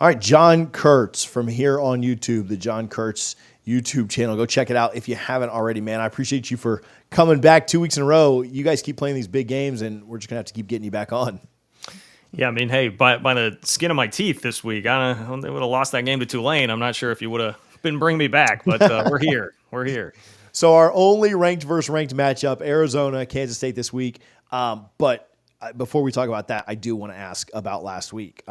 All right, John Kurtz from here on YouTube, the John Kurtz YouTube channel. Go check it out if you haven't already, man. I appreciate you for coming back 2 weeks in a row. You guys keep playing these big games, and we're just going to have to keep getting you back on. Yeah, I mean, hey, by the skin of my teeth this week, they would have lost that game to Tulane. I'm not sure if you would have been bringing me back, but we're here. We're here. So our only ranked versus ranked matchup, Arizona, Kansas State this week. But before we talk about that, I do want to ask about last week.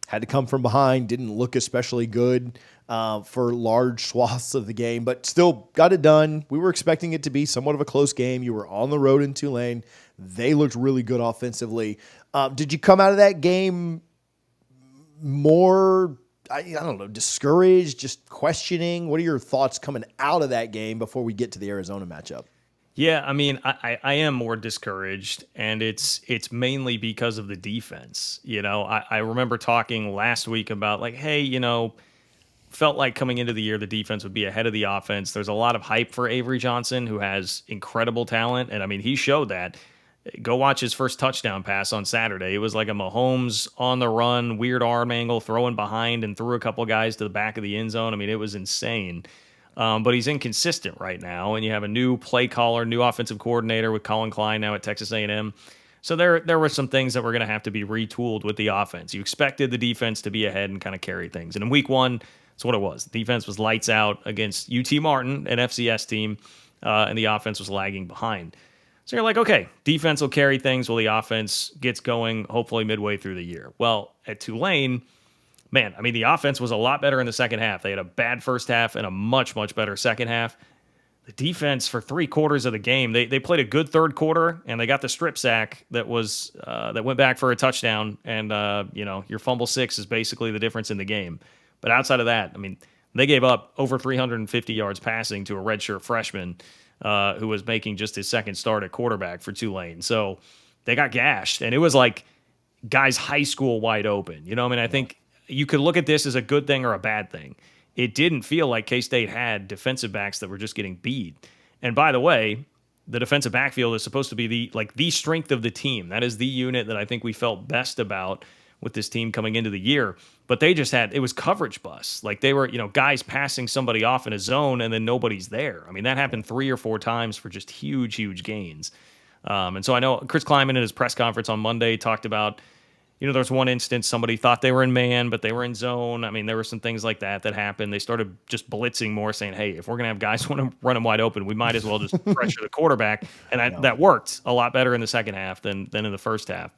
Had to come from behind, didn't look especially good for large swaths of the game, but still got it done. We were expecting it to be somewhat of a close game. You were on the road in Tulane. They looked really good offensively. Did you come out of that game more, I don't know, discouraged, just questioning? What are your thoughts coming out of that game before we get to the Arizona matchup? Yeah, I mean, I am more discouraged, and it's mainly because of the defense. I remember talking last week about like, hey, felt like coming into the year the defense would be ahead of the offense. There's a lot of hype for Avery Johnson, who has incredible talent, and I mean, he showed that. Go watch his first touchdown pass on Saturday. It was like a Mahomes on the run, weird arm angle, throwing behind and threw a couple guys to the back of the end zone. I mean, it was insane. But he's inconsistent right now, and you have a new play caller, new offensive coordinator with Colin Klein now at Texas A&M. So there were some things that were going to have to be retooled with the offense. You expected the defense to be ahead and kind of carry things. And in week one, that's what it was. The defense was lights out against UT Martin, an FCS team, and the offense was lagging behind. So you're like, okay, defense will carry things while the offense gets going, hopefully midway through the year. Well, at Tulane, man, I mean, the offense was a lot better in the second half. They had a bad first half and a much, much better second half. The defense for 3/4 of the game, they played a good third quarter, and they got the strip sack that went back for a touchdown. And your fumble 6 is basically the difference in the game. But outside of that, I mean, they gave up over 350 yards passing to a redshirt freshman who was making just his second start at quarterback for Tulane. So they got gashed, and it was like guys high school wide open. I think you could look at this as a good thing or a bad thing. It didn't feel like K-State had defensive backs that were just getting beat. And by the way, the defensive backfield is supposed to be the strength of the team. That is the unit that I think we felt best about with this team coming into the year. But they just it was coverage bus. Like they were, guys passing somebody off in a zone and then nobody's there. I mean, that happened 3 or 4 times for just huge, huge gains. And so I know Chris Kleiman in his press conference on Monday talked about, there was one instance somebody thought they were in man, but they were in zone. I mean, there were some things like that happened. They started just blitzing more, saying, hey, if we're going to have guys want to run them wide open, we might as well just pressure the quarterback. And that worked a lot better in the second half than in the first half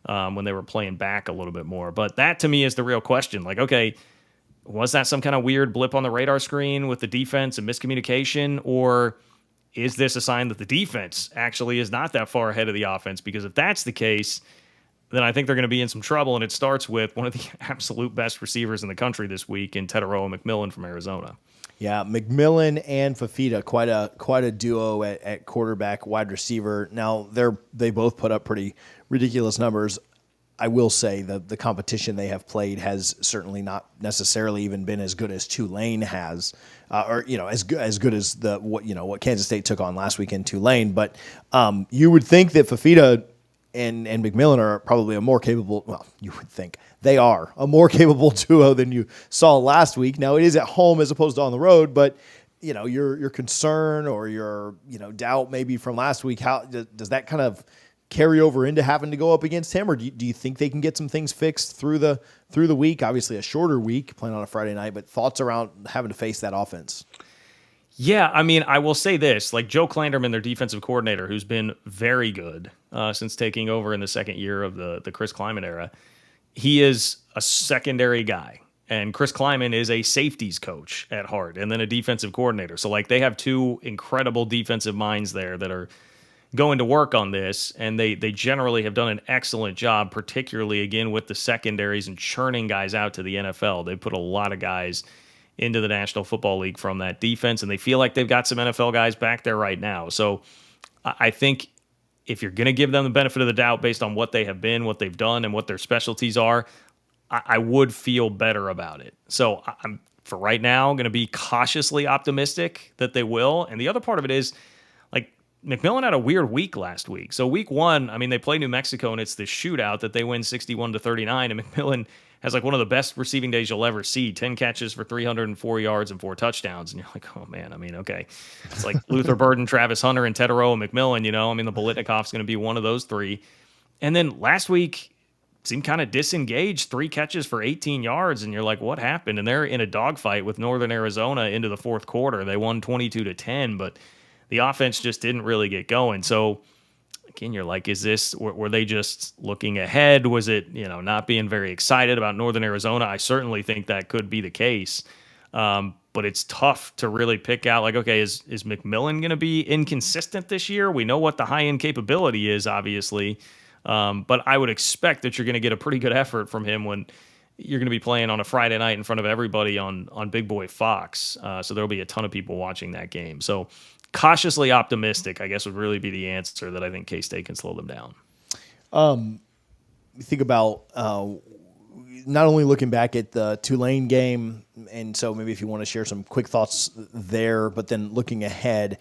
when they were playing back a little bit more. But that, to me, is the real question. Like, okay, was that some kind of weird blip on the radar screen with the defense and miscommunication, or is this a sign that the defense actually is not that far ahead of the offense? Because if that's the case, then I think they're going to be in some trouble, and it starts with one of the absolute best receivers in the country this week in Teteroa McMillan from Arizona. Yeah, McMillan and Fafita, quite a duo at quarterback, wide receiver. Now they both put up pretty ridiculous numbers. I will say that the competition they have played has certainly not necessarily even been as good as Tulane has, or as good as what Kansas State took on last week in Tulane. But you would think that Fafita and McMillan are probably a more capable, well, you would think they are a more capable duo than you saw last week. Now, it is at home as opposed to on the road, but, your concern or your, doubt maybe from last week, how does that kind of carry over into having to go up against him? Or do you think they can get some things fixed through the week? Obviously a shorter week playing on a Friday night, but thoughts around having to face that offense? Yeah, I mean, I will say this, like Joe Klanderman, their defensive coordinator, who's been very good since taking over in the second year of the Chris Kleiman era, he is a secondary guy. And Chris Kleiman is a safeties coach at heart and then a defensive coordinator. So, like, they have 2 incredible defensive minds there that are going to work on this, and they generally have done an excellent job, particularly, again, with the secondaries and churning guys out to the NFL. They put a lot of guys into the National Football League from that defense, and they feel like they've got some NFL guys back there right now. So I think if you're going to give them the benefit of the doubt based on what they have been, what they've done, and what their specialties are, I would feel better about it. So I'm, for right now, going to be cautiously optimistic that they will. And the other part of it is, like, McMillan had a weird week last week. So week 1, I mean, they play New Mexico, and it's this shootout that they win 61-39, and McMillan has like one of the best receiving days you'll ever see. 10 catches for 304 yards and 4 touchdowns, and you're like, oh man, I mean, okay, it's like Luther Burden, Travis Hunter, and Tedero and McMillan. I mean, the Bolitnikov's going to be one of those three. And then last week seemed kind of disengaged, 3 catches for 18 yards, and you're like, what happened? And they're in a dogfight with Northern Arizona into the fourth quarter. They won 22-10, but the offense just didn't really get going. So again, you're like, were they just looking ahead? Was it, not being very excited about Northern Arizona? I certainly think that could be the case. But it's tough to really pick out, like, okay, is McMillan going to be inconsistent this year? We know what the high end capability is, obviously. But I would expect that you're going to get a pretty good effort from him when you're going to be playing on a Friday night in front of everybody on Big Boy Fox. So there'll be a ton of people watching that game. So cautiously optimistic, I guess, would really be the answer, that I think K-State can slow them down. Think about not only looking back at the Tulane game, and so maybe if you want to share some quick thoughts there, but then looking ahead,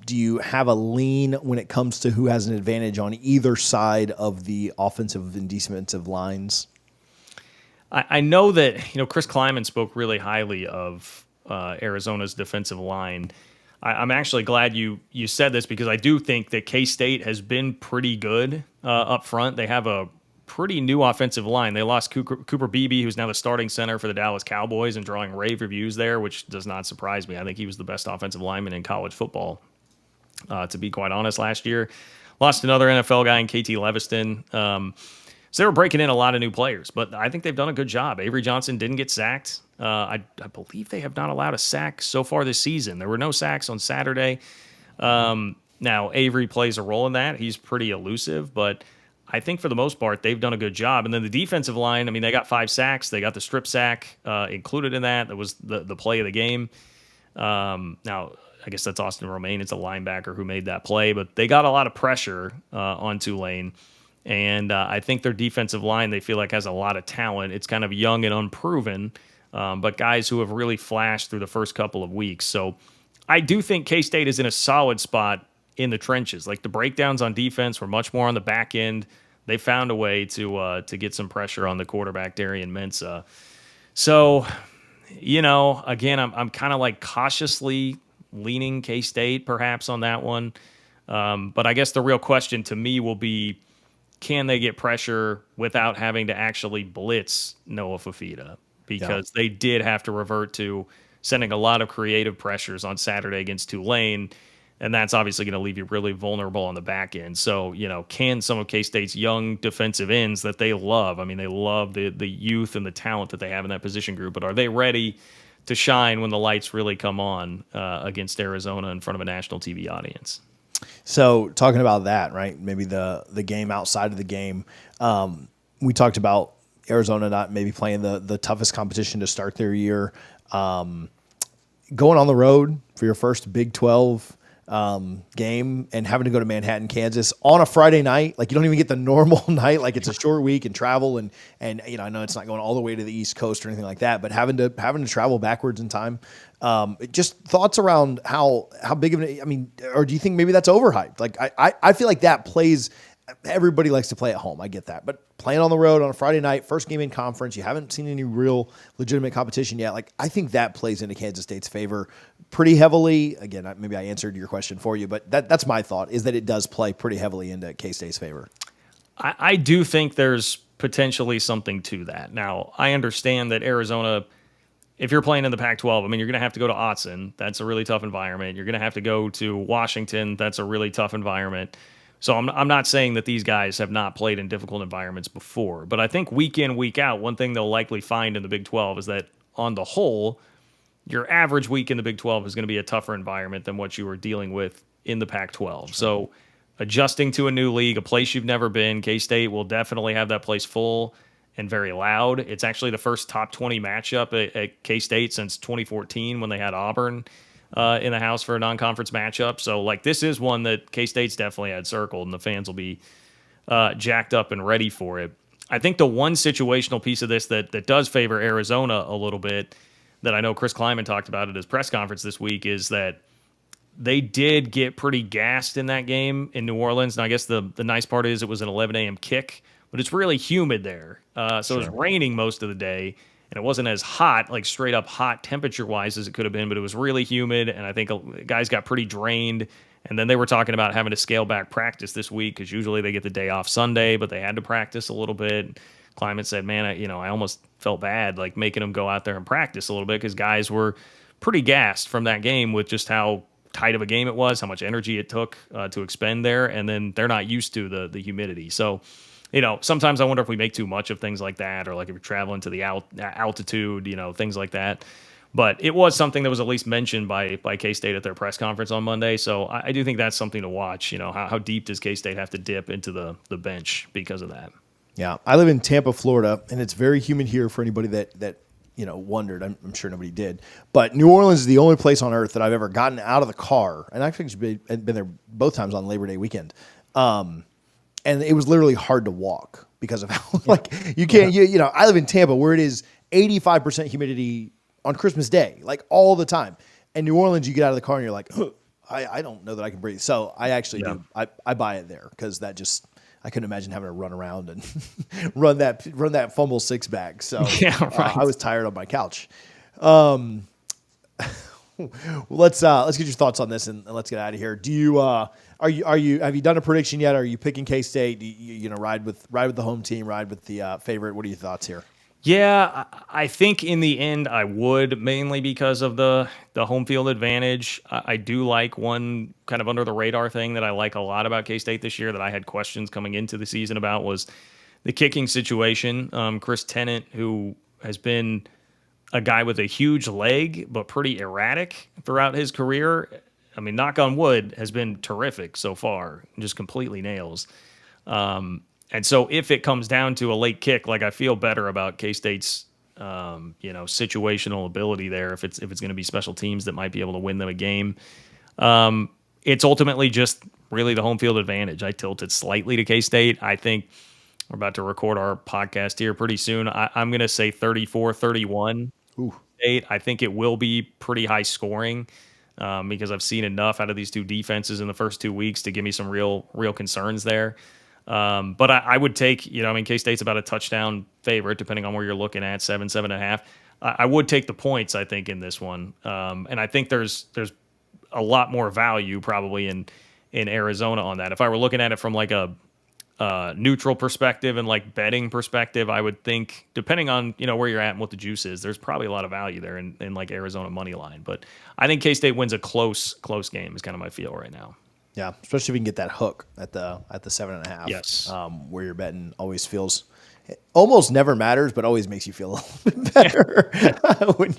do you have a lean when it comes to who has an advantage on either side of the offensive and defensive lines? I know that Chris Kleiman spoke really highly of Arizona's defensive line. I'm actually glad you said this, because I do think that K-State has been pretty good up front. They have a pretty new offensive line. They lost Cooper Beebe, who's now the starting center for the Dallas Cowboys and drawing rave reviews there, which does not surprise me. I think he was the best offensive lineman in college football, to be quite honest, last year. Lost another NFL guy in KT Leviston. So they were breaking in a lot of new players, but I think they've done a good job. Avery Johnson didn't get sacked. I believe they have not allowed a sack so far this season. There were no sacks on Saturday. Now, Avery plays a role in that. He's pretty elusive, but I think for the most part, they've done a good job. And then the defensive line, I mean, they got 5 sacks. They got the strip sack included in that. That was the play of the game. Now, I guess that's Austin Romaine. It's a linebacker who made that play. But they got a lot of pressure on Tulane. And I think their defensive line, they feel like, has a lot of talent. It's kind of young and unproven, but guys who have really flashed through the first couple of weeks. So I do think K-State is in a solid spot in the trenches. Like, the breakdowns on defense were much more on the back end. They found a way to get some pressure on the quarterback, Darian Mensah. So, again, I'm kind of like cautiously leaning K-State perhaps on that one. But I guess the real question to me will be, can they get pressure without having to actually blitz Noah Fafita? Because they did have to revert to sending a lot of creative pressures on Saturday against Tulane, and that's obviously going to leave you really vulnerable on the back end. So, can some of K-State's young defensive ends that they love, I mean, they love the youth and the talent that they have in that position group, but are they ready to shine when the lights really come on against Arizona in front of a national TV audience? So talking about that, right? Maybe the game outside of the game. We talked about Arizona not maybe playing the toughest competition to start their year. Going on the road for your first Big 12 game and having to go to Manhattan, Kansas on a Friday night. Like, you don't even get the normal night. Like, it's a short week and travel and I know it's not going all the way to the East Coast or anything like that, but having to travel backwards in time. Just thoughts around how big of an, or do you think maybe that's overhyped? Like, I feel like that plays, everybody likes to play at home. I get that, but playing on the road on a Friday night, first game in conference, you haven't seen any real legitimate competition yet. Like, I think that plays into Kansas State's favor pretty heavily. Again, maybe I answered your question for you, but that's my thought, is that it does play pretty heavily into K-State's favor. I do think there's potentially something to that. Now, I understand that Arizona, if you're playing in the Pac-12, you're going to have to go to Autzen. That's a really tough environment. You're going to have to go to Washington. That's a really tough environment. So I'm not saying that these guys have not played in difficult environments before, but I think week in, week out, one thing they'll likely find in the Big 12 is that on the whole, your average week in the Big 12 is going to be a tougher environment than what you were dealing with in the Pac-12. So adjusting to a new league, a place you've never been, K-State will definitely have that place full and very loud. It's actually the first top 20 matchup at K-State since 2014 when they had Auburn in the house for a non-conference matchup. So, this is one that K-State's definitely had circled, and the fans will be jacked up and ready for it. I think the one situational piece of this that does favor Arizona a little bit, that I know Chris Kleiman talked about at his press conference this week, is that they did get pretty gassed in that game in New Orleans. And I guess the nice part is it was an 11 a.m. kick, but it's really humid there. So it was raining most of the day, and it wasn't as hot, like straight up hot temperature wise as it could have been, but it was really humid, and I think guys got pretty drained. And then they were talking about having to scale back practice this week because usually they get the day off Sunday, but they had to practice a little bit. Climate said, man, I almost felt bad like making them go out there and practice a little bit because guys were pretty gassed from that game with just how tight of a game it was, how much energy it took to expend there, and then they're not used to the humidity. So, sometimes I wonder if we make too much of things like that, or like if you're traveling to the altitude, things like that. But it was something that was at least mentioned by K-State at their press conference on Monday. So I do think that's something to watch. How deep does K-State have to dip into the bench because of that? Yeah, I live in Tampa, Florida, and it's very humid here for anybody that wondered. I'm sure nobody did. But New Orleans is the only place on earth that I've ever gotten out of the car, and I've actually been there both times on Labor Day weekend. And it was literally hard to walk because of how you can't. I live in Tampa where it is 85% humidity on Christmas Day, like all the time. And New Orleans, you get out of the car and you're like, I don't know that I can breathe. So I actually do. I buy it there because I couldn't imagine having to run around and run that fumble six back. So I was tired on my couch. Let's get your thoughts on this and let's get out of here. Do you have you done a prediction yet? Are you picking K-State? Do you ride with the home team, ride with the favorite? What are your thoughts here? Yeah, I think in the end I would, mainly because of the home field advantage. I do like one kind of under the radar thing that I like a lot about K-State this year that I had questions coming into the season about was the kicking situation. Chris Tennant, who has been a guy with a huge leg but pretty erratic throughout his career. I mean, knock on wood, has been terrific so far, just completely nails. And so if it comes down to a late kick, like I feel better about K-State's, situational ability there. If it's going to be special teams that might be able to win them a game, it's ultimately just really the home field advantage. I tilted slightly to K-State. I think we're about to record our podcast here pretty soon. I'm going to say 34-31. I think it will be pretty high scoring because I've seen enough out of these two defenses in the first 2 weeks to give me some real concerns there. But I would take, K-State's about a touchdown favorite, depending on where you're looking at, 7.5. I would take the points, I think, in this one. And I think there's a lot more value probably in Arizona on that. If I were looking at it from like a neutral perspective and like betting perspective, I would think, depending on, where you're at and what the juice is, there's probably a lot of value there in like Arizona money line. But I think K-State wins a close game is kind of my feel right now. Yeah, especially if you can get that hook at the 7.5. Yes. Where you're betting almost never matters, but always makes you feel a little bit better when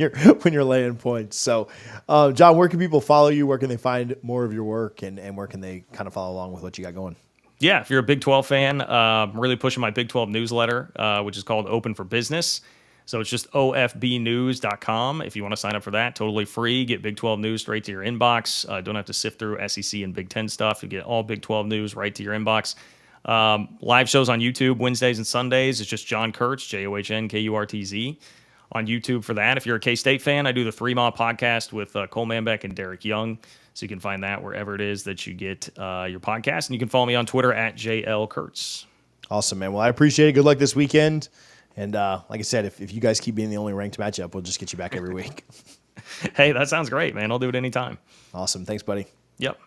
you're laying points. So, John, where can people follow you? Where can they find more of your work, and where can they kind of follow along with what you got going? Yeah, if you're a Big 12 fan, I'm really pushing my Big 12 newsletter, which is called Open for Business. So it's just ofbnews.com if you want to sign up for that. Totally free. Get Big 12 news straight to your inbox. Don't have to sift through SEC and Big 10 stuff. You get all Big 12 news right to your inbox. Live shows on YouTube Wednesdays and Sundays. It's just John Kurtz, JohnKurtz, on YouTube for that. If you're a K-State fan, I do the 3 Mile podcast with Cole Manbeck and Derek Young. So you can find that wherever it is that you get your podcast. And you can follow me on Twitter at JLKurtz. Awesome, man. Well, I appreciate it. Good luck this weekend. And like I said, if you guys keep being the only ranked matchup, we'll just get you back every week. Hey, that sounds great, man. I'll do it anytime. Awesome. Thanks, buddy. Yep.